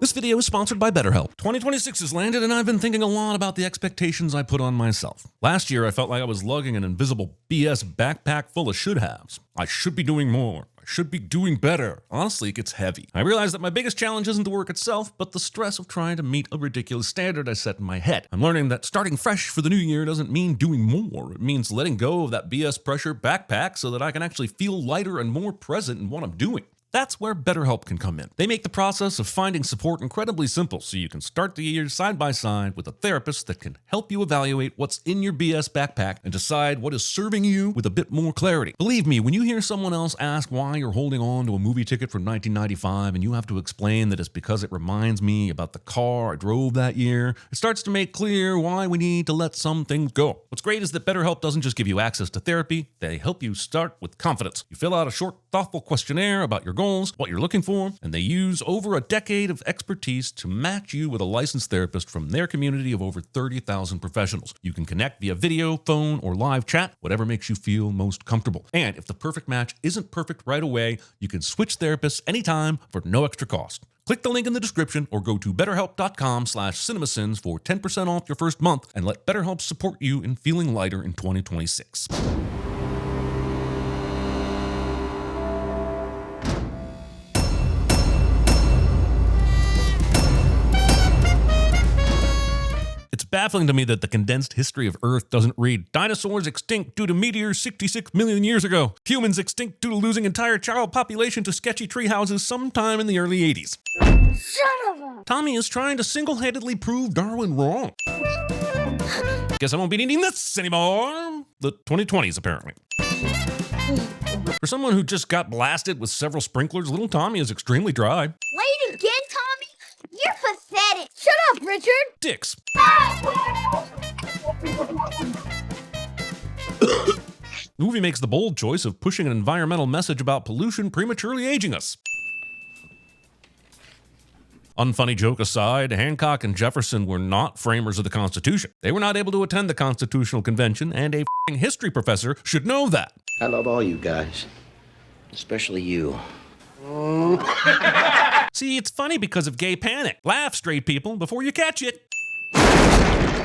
This video is sponsored by BetterHelp. 2026 has landed and I've been thinking a lot about the expectations I put on myself. Last year I felt like I was lugging an invisible BS backpack full of should-haves. I should be doing more. I should be doing better. Honestly, it gets heavy. I realize that my biggest challenge isn't the work itself, but the stress of trying to meet a ridiculous standard I set in my head. I'm learning that starting fresh for the new year doesn't mean doing more. It means letting go of that BS pressure backpack so that I can actually feel lighter and more present in what I'm doing. That's where BetterHelp can come in. They make the process of finding support incredibly simple so you can start the year side by side with a therapist that can help you evaluate what's in your BS backpack and decide what is serving you with a bit more clarity. Believe me, when you hear someone else ask why you're holding on to a movie ticket from 1995 and you have to explain that it's because it reminds me about the car I drove that year, it starts to make clear why we need to let some things go. What's great is that BetterHelp doesn't just give you access to therapy, they help you start with confidence. You fill out a short, thoughtful questionnaire about your goals, what you're looking for, and they use over a decade of expertise to match you with a licensed therapist from their community of over 30,000 professionals. You can connect via video, phone, or live chat, whatever makes you feel most comfortable. And if the perfect match isn't perfect right away, you can switch therapists anytime for no extra cost. Click the link in the description or go to betterhelp.com/cinemasins for 10% off your first month and let BetterHelp support you in feeling lighter in 2026. It's baffling to me that the condensed history of Earth doesn't read dinosaurs extinct due to meteors 66 million years ago, humans extinct due to losing entire child population to sketchy tree houses sometime in the early 80s. Son of a... Tommy is trying to single-handedly prove Darwin wrong. Guess I won't be needing this anymore. The 2020s, apparently. For someone who just got blasted with several sprinklers, little Tommy is extremely dry. Late again, Tommy? You're pathetic. Shut up, Richard. Dicks. The movie makes the bold choice of pushing an environmental message about pollution prematurely aging us. Unfunny joke aside, Hancock and Jefferson were not framers of the Constitution. They were not able to attend the Constitutional Convention, and a f***ing history professor should know that. I love all you guys, especially you. See, it's funny because of gay panic. Laugh, straight people, before you catch it.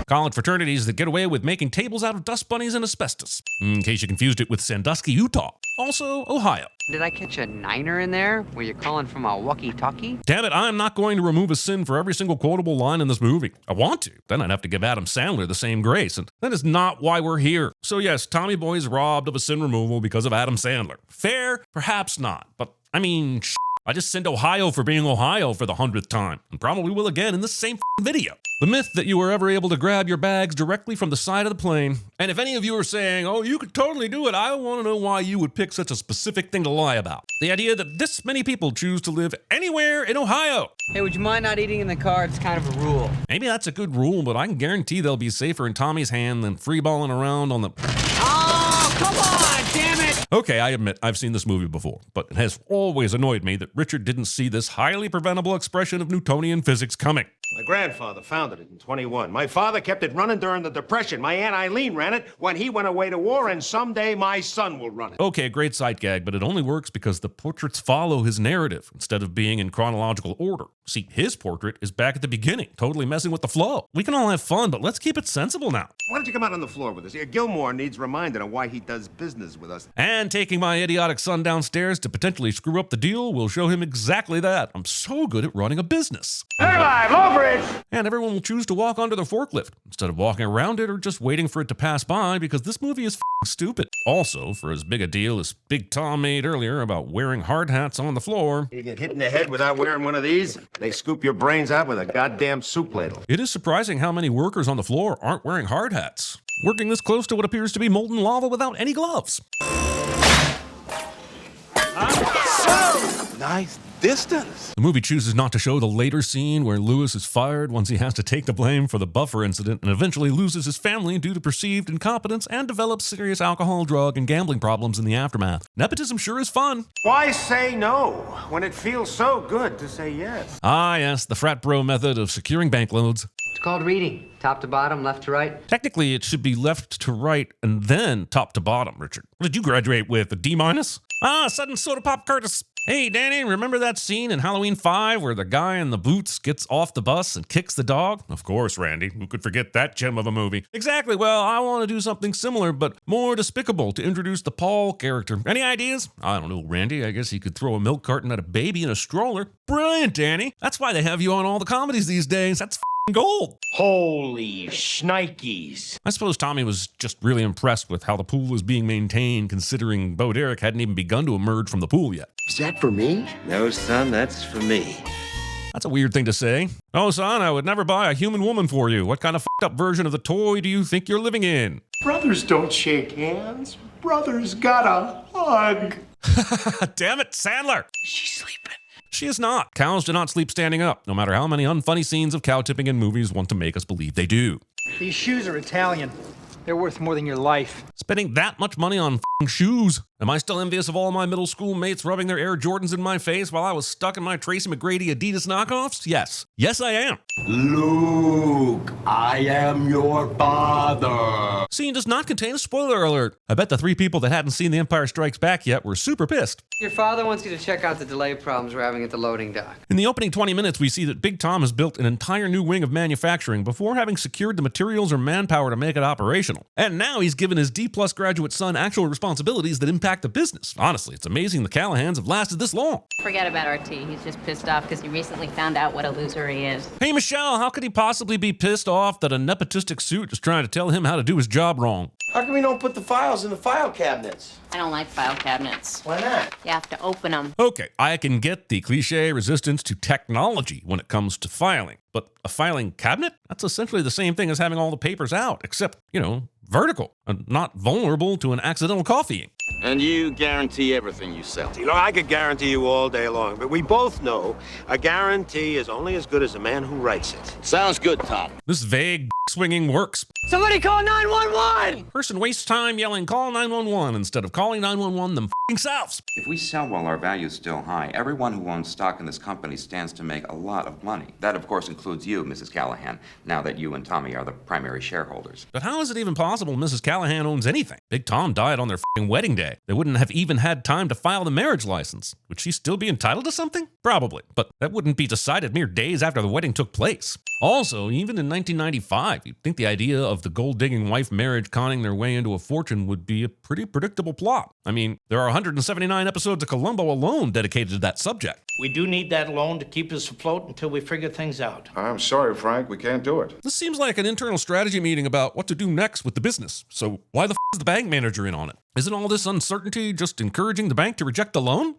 College fraternities that get away with making tables out of dust bunnies and asbestos. In case you confused it with Sandusky, Utah. Also, Ohio. Did I catch a niner in there? Were you calling from a walkie-talkie? Damn it, I'm not going to remove a sin for every single quotable line in this movie. I want to. Then I'd have to give Adam Sandler the same grace, and that is not why we're here. So yes, Tommy Boy is robbed of a sin removal because of Adam Sandler. Fair? Perhaps not. But, I mean, I just sinned Ohio for being Ohio for the 100th time, and probably will again in this same video. The myth that you were ever able to grab your bags directly from the side of the plane. And if any of you are saying, oh, you could totally do it, I want to know why you would pick such a specific thing to lie about. The idea that this many people choose to live anywhere in Ohio. Hey, would you mind not eating in the car? It's kind of a rule. Maybe that's a good rule, but I can guarantee they'll be safer in Tommy's hand than freeballing around on the... Oh, come on, damn it! Okay, I admit I've seen this movie before, but it has always annoyed me that Richard didn't see this highly preventable expression of Newtonian physics coming. My grandfather founded it in 21. My father kept it running during the Depression. My Aunt Eileen ran it when he went away to war, and someday my son will run it. Okay, great sight gag, but it only works because the portraits follow his narrative instead of being in chronological order. See, his portrait is back at the beginning, totally messing with the flow. We can all have fun, but let's keep it sensible now. Why don't you come out on the floor with us? Gilmore needs reminded of why he does business with us. And taking my idiotic son downstairs to potentially screw up the deal will show him exactly that. I'm so good at running a business. Hey, live, low bridge! And everyone will choose to walk onto their forklift instead of walking around it or just waiting for it to pass by because this movie is stupid. Also, for as big a deal as Big Tom made earlier about wearing hard hats on the floor, You get hit in the head without wearing one of these, they scoop your brains out with a goddamn soup ladle. it is surprising how many workers on the floor aren't wearing hard hats, working this close to what appears to be molten lava without any gloves. Nice distance. The movie chooses not to show the later scene where Lewis is fired once he has to take the blame for the buffer incident and eventually loses his family due to perceived incompetence and develops serious alcohol, drug, and gambling problems in the aftermath. Nepotism sure is fun. Why say no when it feels so good to say yes? Ah yes, the frat bro method of securing bank loans. It's called reading. Top to bottom, left to right. Technically, it should be left to right and then top to bottom, Richard. What did you graduate with, a D-? Ah, sudden soda pop Curtis. Hey, Danny, remember that scene in Halloween 5 where the guy in the boots gets off the bus and kicks the dog? Of course, Randy. Who could forget that gem of a movie? Exactly. Well, I want to do something similar, but more despicable to introduce the Paul character. Any ideas? I don't know, Randy. I guess he could throw a milk carton at a baby in a stroller. Brilliant, Danny. That's why they have you on all the comedies these days. That's gold. Holy shnikes. I suppose Tommy was just really impressed with how the pool was being maintained, considering Bo Derek hadn't even begun to emerge from the pool yet. Is that for me? No, son, that's for me. That's a weird thing to say. Oh, son, I would never buy a human woman for you. What kind of fucked up version of the toy do you think you're living in? Brothers don't shake hands. Brothers gotta hug. Damn it, Sandler! She's sleeping. She is not. Cows do not sleep standing up, no matter how many unfunny scenes of cow tipping in movies want to make us believe they do. These shoes are Italian. They're worth more than your life. Spending that much money on f***ing shoes? Am I still envious of all my middle school mates rubbing their Air Jordans in my face while I was stuck in my Tracy McGrady Adidas knockoffs? Yes. Yes, I am. Luke, I am your father. Scene does not contain a spoiler alert. I bet the 3 people that hadn't seen The Empire Strikes Back yet were super pissed. Your father wants you to check out the delay problems we're having at the loading dock. In the opening 20 minutes, we see that Big Tom has built an entire new wing of manufacturing before having secured the materials or manpower to make it operational. And now he's given his D-plus graduate son actual responsibilities that impact the business. Honestly, it's amazing the Callahans have lasted this long. Forget about RT. He's just pissed off because he recently found out what a loser he is. Hey, Michelle, how could he possibly be pissed off that a nepotistic suit is trying to tell him how to do his job wrong? How come we don't put the files in the file cabinets? I don't like file cabinets. Why not? You have to open them. Okay, I can get the cliche resistance to technology when it comes to filing, but a filing cabinet? That's essentially the same thing as having all the papers out, except, vertical and not vulnerable to an accidental copying. And you guarantee everything you sell. You know, I could guarantee you all day long, but we both know a guarantee is only as good as the man who writes it. Sounds good, Tom. This vague swinging works. Somebody call 911! Person wastes time yelling, call 911 instead of calling 911 themselves. If we sell while our value is still high, everyone who owns stock in this company stands to make a lot of money. That, of course, includes you, Mrs. Callahan, now that you and Tommy are the primary shareholders. But how is it even possible Mrs. Callahan owns anything? Big Tom died on their wedding day. They wouldn't have even had time to file the marriage license. Would she still be entitled to something? Probably, but that wouldn't be decided mere days after the wedding took place. Also, even in 1995, you'd think the idea of the gold-digging wife marriage conning their way into a fortune would be a pretty predictable plot. I mean, there are 179 episodes of Columbo alone dedicated to that subject. We do need that loan to keep us afloat until we figure things out. I'm sorry, Frank, we can't do it. This seems like an internal strategy meeting about what to do next with the business. So why the is the bank manager in on it? Isn't all this uncertainty just encouraging the bank to reject the loan?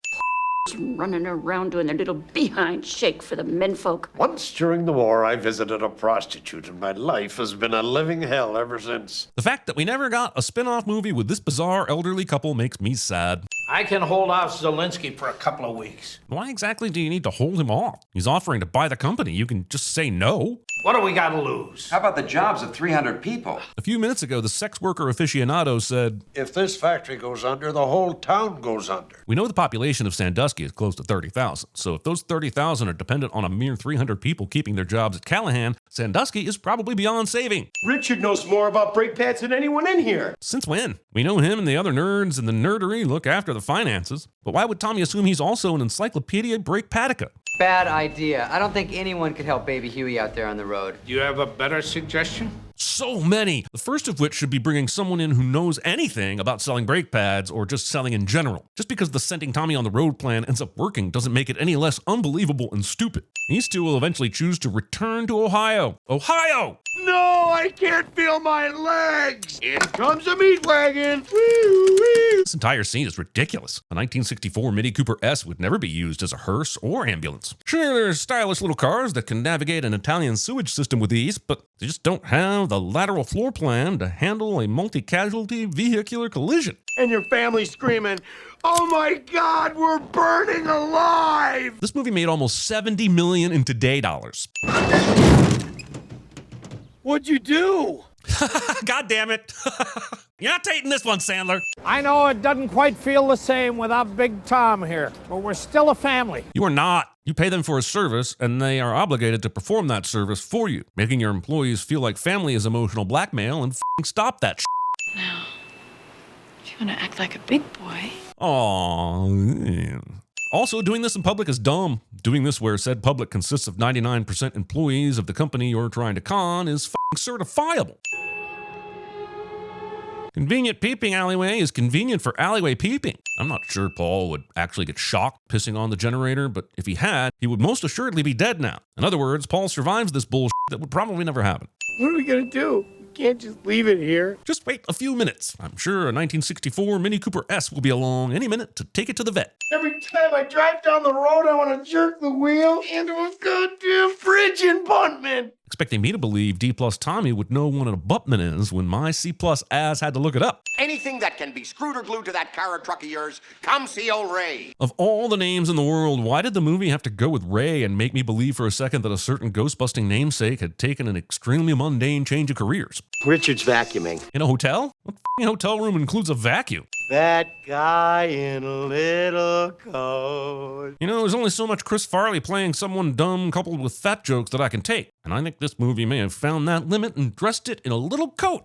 Running around doing their little behind shake for the menfolk. Once during the war, I visited a prostitute, and my life has been a living hell ever since. The fact that we never got a spin-off movie with this bizarre elderly couple makes me sad. I can hold off Zalinsky for a couple of weeks. Why exactly do you need to hold him off? He's offering to buy the company. You can just say no. What do we got to lose? How about the jobs of 300 people? A few minutes ago, the sex worker aficionado said, If this factory goes under, the whole town goes under. We know the population of Sandusky is close to 30,000. So if those 30,000 are dependent on a mere 300 people keeping their jobs at Callahan, Sandusky is probably beyond saving. Richard knows more about brake pads than anyone in here. Since when? We know him and the other nerds in the nerdery look after the finances. But why would Tommy assume he's also an encyclopedia brake patica? Bad idea. I don't think anyone could help baby Huey out there on the road. Do you have a better suggestion? So many. The first of which should be bringing someone in who knows anything about selling brake pads or just selling in general. Just because the sending Tommy on the road plan ends up working doesn't make it any less unbelievable and stupid. These two will eventually choose to return to Ohio. Ohio! No, I can't feel my legs. Here comes a meat wagon. Woo-wee. This entire scene is ridiculous. A 1964 Mini Cooper S would never be used as a hearse or ambulance. Sure, there's stylish little cars that can navigate an Italian sewage system with ease, but they just don't have the lateral floor plan to handle a multi-casualty vehicular collision. And your family screaming, oh my God, we're burning alive! This movie made almost $70 million in today dollars. What'd you do? God damn it. You're not taking this one, Sandler. I know it doesn't quite feel the same without Big Tom here, but we're still a family. You are not. You pay them for a service, and they are obligated to perform that service for you, making your employees feel like family is emotional blackmail and stop that shit. Now, if you want to act like a big boy. Aww. Also, doing this in public is dumb. Doing this where said public consists of 99% employees of the company you're trying to con is f***ing certifiable. Convenient peeping alleyway is convenient for alleyway peeping. I'm not sure Paul would actually get shocked pissing on the generator, but if he had, he would most assuredly be dead now. In other words, Paul survives this bullshit that would probably never happen. What are we gonna do? We can't just leave it here. Just wait a few minutes. I'm sure a 1964 Mini Cooper S will be along any minute to take it to the vet. Every time I drive down the road, I want to jerk the wheel into a goddamn bridge abutment. Expecting me to believe D plus Tommy would know what an abutment is when my C plus ass had to look it up. Anything that can be screwed or glued to that car or truck of yours, come see old Ray. Of all the names in the world, why did the movie have to go with Ray and make me believe for a second that a certain ghost-busting namesake had taken an extremely mundane change of careers? Richard's vacuuming. In a hotel? What f***ing hotel room includes a vacuum? That guy in a little coat. You know, there's only so much Chris Farley playing someone dumb coupled with fat jokes that I can take. And I think this movie may have found that limit and dressed it in a little coat.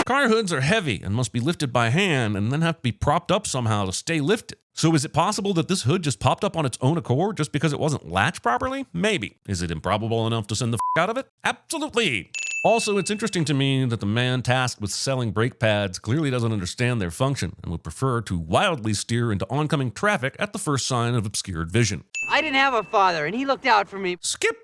Car hoods are heavy and must be lifted by hand and then have to be propped up somehow to stay lifted. So is it possible that this hood just popped up on its own accord just because it wasn't latched properly? Maybe. Is it improbable enough to send the f*** out of it? Absolutely. Also, it's interesting to me that the man tasked with selling brake pads clearly doesn't understand their function and would prefer to wildly steer into oncoming traffic at the first sign of obscured vision. I didn't have a father, and he looked out for me. Skip!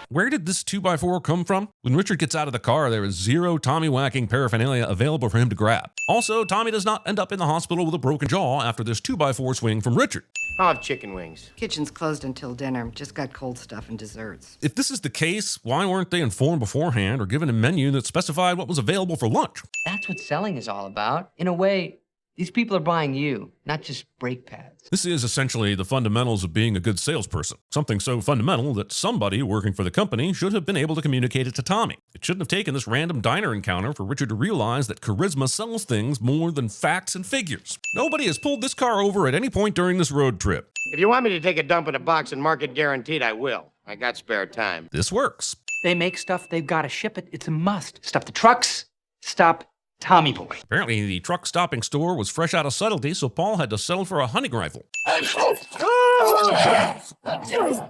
Where did this 2x4 come from? When Richard gets out of the car, there is zero Tommy-whacking paraphernalia available for him to grab. Also, Tommy does not end up in the hospital with a broken jaw after this 2x4 swing from Richard. I'll have chicken wings. Kitchen's closed until dinner. Just got cold stuff and desserts. If this is the case, why weren't they informed beforehand or given a menu that specified what was available for lunch? That's what selling is all about. In a way, these people are buying you, not just brake pads. This is essentially the fundamentals of being a good salesperson. Something so fundamental that somebody working for the company should have been able to communicate it to Tommy. It shouldn't have taken this random diner encounter for Richard to realize that charisma sells things more than facts and figures. Nobody has pulled this car over at any point during this road trip. If you want me to take a dump in a box and mark it guaranteed, I will. I got spare time. This works. They make stuff, they've got to ship it. It's a must. Stop the trucks. Stop Tommy Boy. Apparently, the truck stopping store was fresh out of subtlety, so Paul had to settle for a hunting rifle.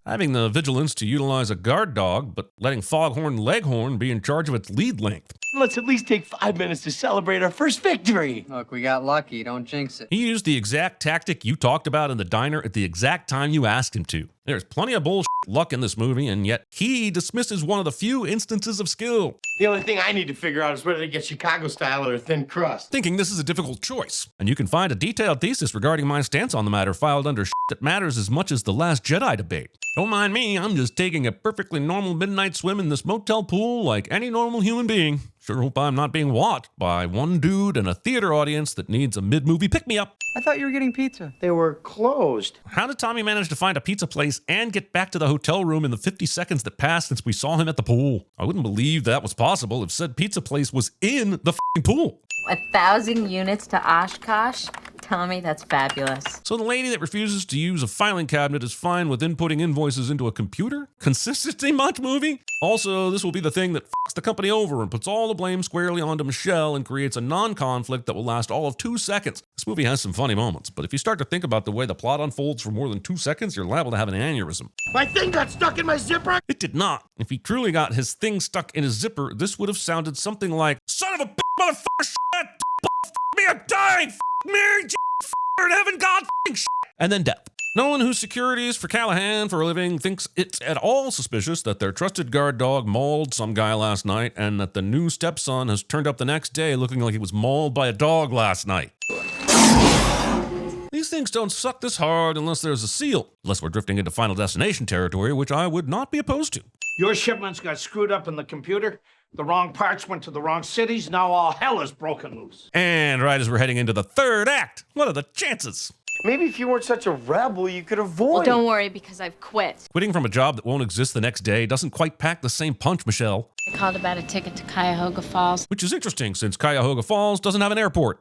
Having the vigilance to utilize a guard dog, but letting Foghorn Leghorn be in charge of its lead length. Let's at least take 5 minutes to celebrate our first victory. Look, we got lucky. Don't jinx it. He used the exact tactic you talked about in the diner at the exact time you asked him to. There's plenty of bullshit luck in this movie, and yet he dismisses one of the few instances of skill. The only thing I need to figure out is whether to get Chicago style or a thin crust. Thinking this is a difficult choice. And you can find a detailed thesis regarding my stance on the matter filed under shit that matters as much as the Last Jedi debate. Don't mind me, I'm just taking a perfectly normal midnight swim in this motel pool like any normal human being. Sure hope I'm not being watched by one dude and a theater audience that needs a mid-movie pick-me-up. I thought you were getting pizza. They were closed. How did Tommy manage to find a pizza place and get back to the hotel room in the 50 seconds that passed since we saw him at the pool? I wouldn't believe that was possible if said pizza place was in the f***ing pool. 1,000 units to Oshkosh? Tommy, that's fabulous. So the lady that refuses to use a filing cabinet is fine with inputting invoices into a computer? Consistency much, movie? Also, this will be the thing that fucks the company over and puts all the blame squarely onto Michelle and creates a non-conflict that will last all of 2 seconds. This movie has some funny moments, but if you start to think about the way the plot unfolds for more than 2 seconds, you're liable to have an aneurysm. My thing got stuck in my zipper. It did not. If he truly got his thing stuck in his zipper, this would have sounded something like, "Son of a motherfucker, shit, me, I'm dying, Mary, in heaven, God, shit," and then death. No one whose securities for Callahan for a living thinks it's at all suspicious that their trusted guard dog mauled some guy last night and that the new stepson has turned up the next day looking like he was mauled by a dog last night. These things don't suck this hard unless there's a seal. Unless we're drifting into Final Destination territory, which I would not be opposed to. Your shipments got screwed up in the computer. The wrong parts went to the wrong cities. Now all hell is broken loose. And right as we're heading into the third act, what are the chances? Maybe if you weren't such a rebel, you could avoid. Well, don't worry, because I've quit. Quitting from a job that won't exist the next day doesn't quite pack the same punch, Michelle. I called about a ticket to Cuyahoga Falls. Which is interesting, since Cuyahoga Falls doesn't have an airport.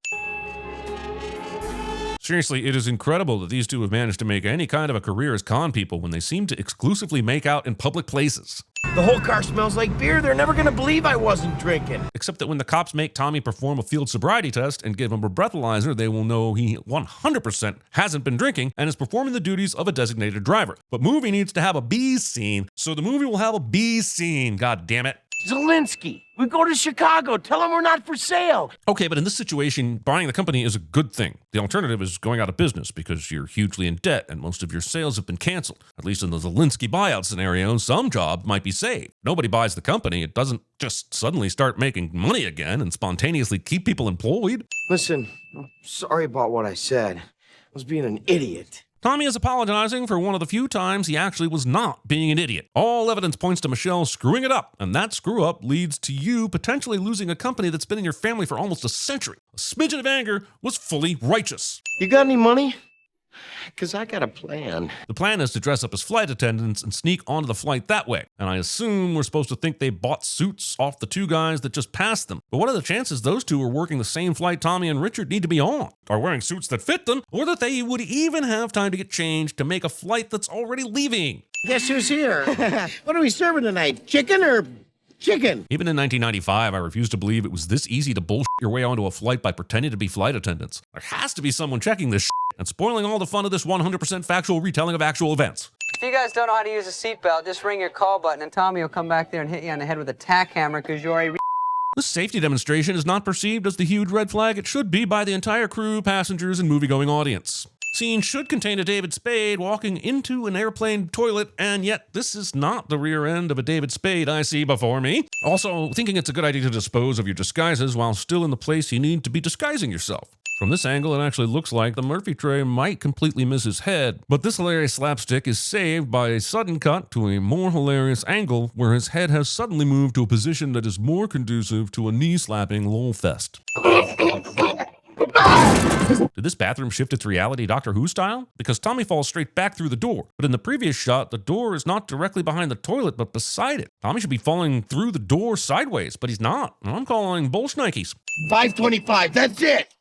Seriously, it is incredible that these two have managed to make any kind of a career as con people when they seem to exclusively make out in public places. The whole car smells like beer. They're never gonna believe I wasn't drinking. Except that when the cops make Tommy perform a field sobriety test and give him a breathalyzer, they will know he 100% hasn't been drinking and is performing the duties of a designated driver. But movie needs to have a B scene, so the movie will have a B scene, god damn it. Zalinsky, we go to Chicago. Tell them we're not for sale. Okay, but in this situation, buying the company is a good thing. The alternative is going out of business because you're hugely in debt and most of your sales have been canceled. At least in the Zalinsky buyout scenario, some job might be saved. Nobody buys the company. It doesn't just suddenly start making money again and spontaneously keep people employed. Listen, I'm sorry about what I said. I was being an idiot. Tommy is apologizing for one of the few times he actually was not being an idiot. All evidence points to Michelle screwing it up, and that screw-up leads to you potentially losing a company that's been in your family for almost a century. A smidgen of anger was fully righteous. You got any money? Because I got a plan. The plan is to dress up as flight attendants and sneak onto the flight that way. And I assume we're supposed to think they bought suits off the two guys that just passed them. But what are the chances those two are working the same flight Tommy and Richard need to be on? Are wearing suits that fit them? Or that they would even have time to get changed to make a flight that's already leaving? Guess who's here? What are we serving tonight? Chicken or chicken? Even in 1995, I refused to believe it was this easy to bullshit your way onto a flight by pretending to be flight attendants. There has to be someone checking this shit and spoiling all the fun of this 100% factual retelling of actual events. If you guys don't know how to use a seatbelt, just ring your call button and Tommy will come back there and hit you on the head with a tack hammer because you're a This safety demonstration is not perceived as the huge red flag it should be by the entire crew, passengers, and movie-going audience. Scene should contain a David Spade walking into an airplane toilet, and yet this is not the rear end of a David Spade I see before me. Also, thinking it's a good idea to dispose of your disguises while still in the place you need to be disguising yourself. From this angle, it actually looks like the Murphy tray might completely miss his head, but this hilarious slapstick is saved by a sudden cut to a more hilarious angle where his head has suddenly moved to a position that is more conducive to a knee-slapping lol fest. Did this bathroom shift its reality Doctor Who style? Because Tommy falls straight back through the door, but in the previous shot, the door is not directly behind the toilet, but beside it. Tommy should be falling through the door sideways, but he's not. I'm calling bullshnikes. 525, that's it!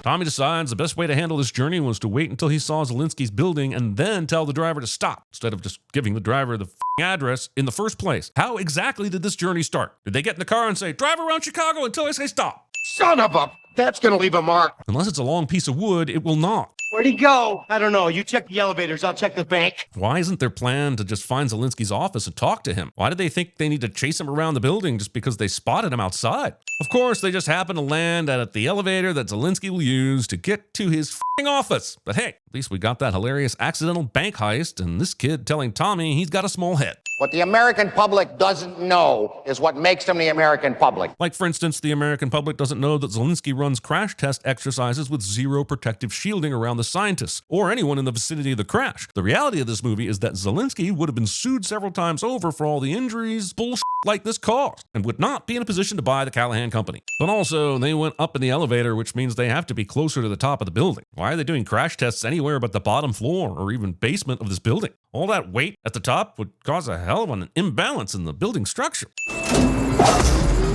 Tommy decides the best way to handle this journey was to wait until he saw Zalinsky's building and then tell the driver to stop, instead of just giving the driver the address in the first place. How exactly did this journey start? Did they get in the car and say, drive around Chicago until I say stop? Son of a... That's gonna leave a mark. Unless it's a long piece of wood, it will not. Where'd he go? I don't know. You check the elevators, I'll check the bank. Why isn't their plan to just find Zalinsky's office and talk to him? Why did they think they need to chase him around the building just because they spotted him outside? Of course, they just happen to land at the elevator that Zalinsky will use to get to his office. But hey, at least we got that hilarious accidental bank heist and this kid telling Tommy he's got a small head. What the American public doesn't know is what makes them the American public. Like, for instance, the American public doesn't know that Zalinsky runs crash test exercises with zero protective shielding around the scientists or anyone in the vicinity of the crash. The reality of this movie is that Zalinsky would have been sued several times over for all the injuries, bullshit like this caused, and would not be in a position to buy the Callahan company. But also, they went up in the elevator, which means they have to be closer to the top of the building. Why are they doing crash tests anywhere but the bottom floor or even basement of this building? All that weight at the top would cause a hell of an imbalance in the building structure.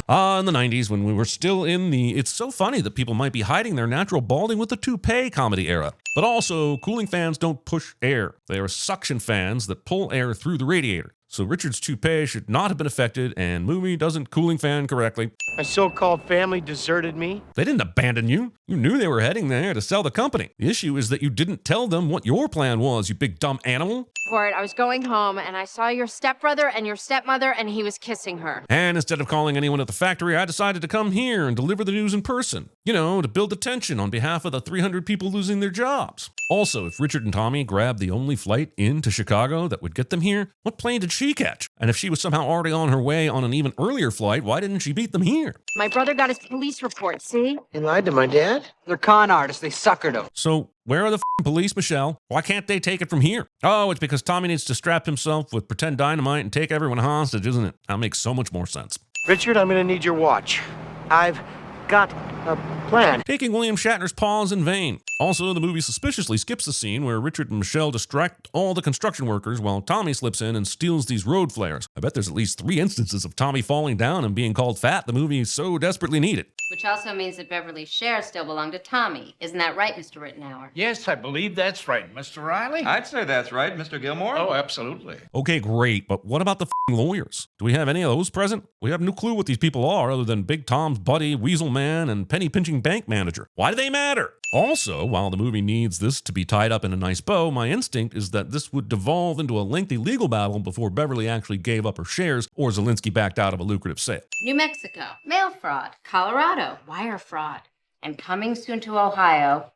In the 90s, when we were still in the it's so funny that people might be hiding their natural balding with the toupee comedy era. But also, cooling fans don't push air. They are suction fans that pull air through the radiator. So Richard's toupee should not have been affected, and movie doesn't cooling fan correctly. My so-called family deserted me. They didn't abandon you. You knew they were heading there to sell the company. The issue is that you didn't tell them what your plan was, you big dumb animal. For it, I was going home and I saw your stepbrother and your stepmother and he was kissing her. And instead of calling anyone at the factory, I decided to come here and deliver the news in person. You know, to build the tension on behalf of the 300 people losing their jobs. Also, if Richard and Tommy grabbed the only flight into Chicago that would get them here, what plane did she catch? And if she was somehow already on her way on an even earlier flight, why didn't she beat them here? My brother got his police report, see? He lied to my dad? They're con artists. They suckered him. So where are the police, Michelle? Why can't they take it from here? Oh, it's because Tommy needs to strap himself with pretend dynamite and take everyone hostage, isn't it? That makes so much more sense. Richard, I'm gonna need your watch. I've got a plan. Taking William Shatner's pause in vain. Also, the movie suspiciously skips the scene where Richard and Michelle distract all the construction workers while Tommy slips in and steals these road flares. I bet there's at least 3 instances of Tommy falling down and being called fat the movie so desperately needed. Which also means that Beverly's shares still belong to Tommy. Isn't that right, Mr. Rittenhour? Yes, I believe that's right. Mr. Riley? I'd say that's right, Mr. Gilmore. Oh, absolutely. Okay, great, but what about the lawyers? Do we have any of those present? We have no clue what these people are other than Big Tom's buddy, Weasel Man, and penny-pinching bank manager. Why do they matter? Also, while the movie needs this to be tied up in a nice bow, my instinct is that this would devolve into a lengthy legal battle before Beverly actually gave up her shares or Zalinsky backed out of a lucrative sale. New Mexico, mail fraud. Colorado, wire fraud. And coming soon to Ohio,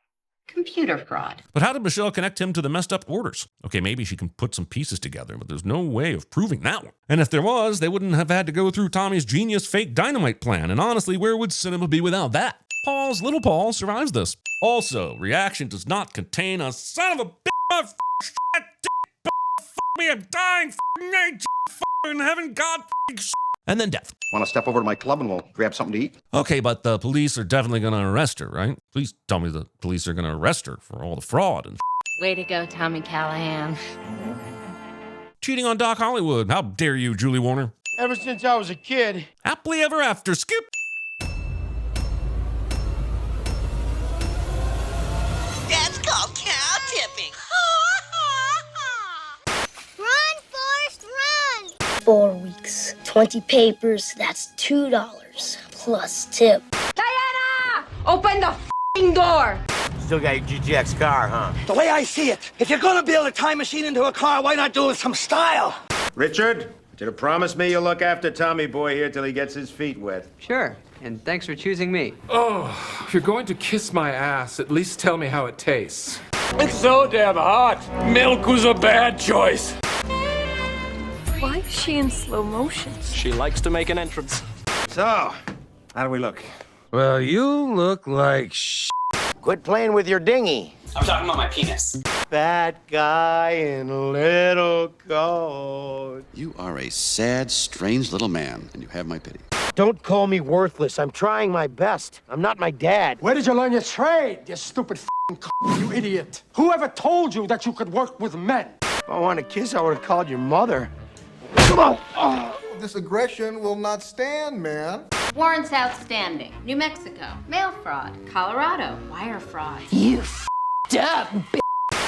computer fraud. But how did Michelle connect him to the messed up orders? Okay, maybe she can put some pieces together, but there's no way of proving that one. And if there was, they wouldn't have had to go through Tommy's genius fake dynamite plan. And honestly, where would cinema be without that? Little Paul survives this. Also, reaction does not contain a son of a bitch, me, I'm dying, in heaven, God, and then death. Want to step over to my club and we'll grab something to eat? Okay, but the police are definitely going to arrest her, right? Please tell me the police are going to arrest her for all the fraud and Way to go, Tommy Callahan. cheating on Doc Hollywood. How dare you, Julie Warner? Ever since I was a kid. Happily ever after, Skip. That's called cow tipping. Run, Forrest, run! 4 weeks, 20 papers, that's $2 plus tip. Diana! Open the f***ing door! Still got your GTX car, huh? The way I see it, if you're gonna build a time machine into a car, why not do it with some style? Richard, you promise me you'll look after Tommy boy here till he gets his feet wet. Sure, and thanks for choosing me. Oh, if you're going to kiss my ass, at least tell me how it tastes. It's so damn hot. Milk was a bad choice. Why is she in slow motion? She likes to make an entrance. So, how do we look? Well, you look like Quit playing with your dinghy. I'm talking about my penis. Bad guy in a little coat. You are a sad, strange little man, and you have my pity. Don't call me worthless. I'm trying my best. I'm not my dad. Where did you learn your trade, you stupid you idiot? Whoever told you that you could work with men? If I wanted to kiss, I would have called your mother. Come on. Oh. This aggression will not stand, man. Warrants outstanding. New Mexico, mail fraud. Colorado, wire fraud. You f***ed up, bitch.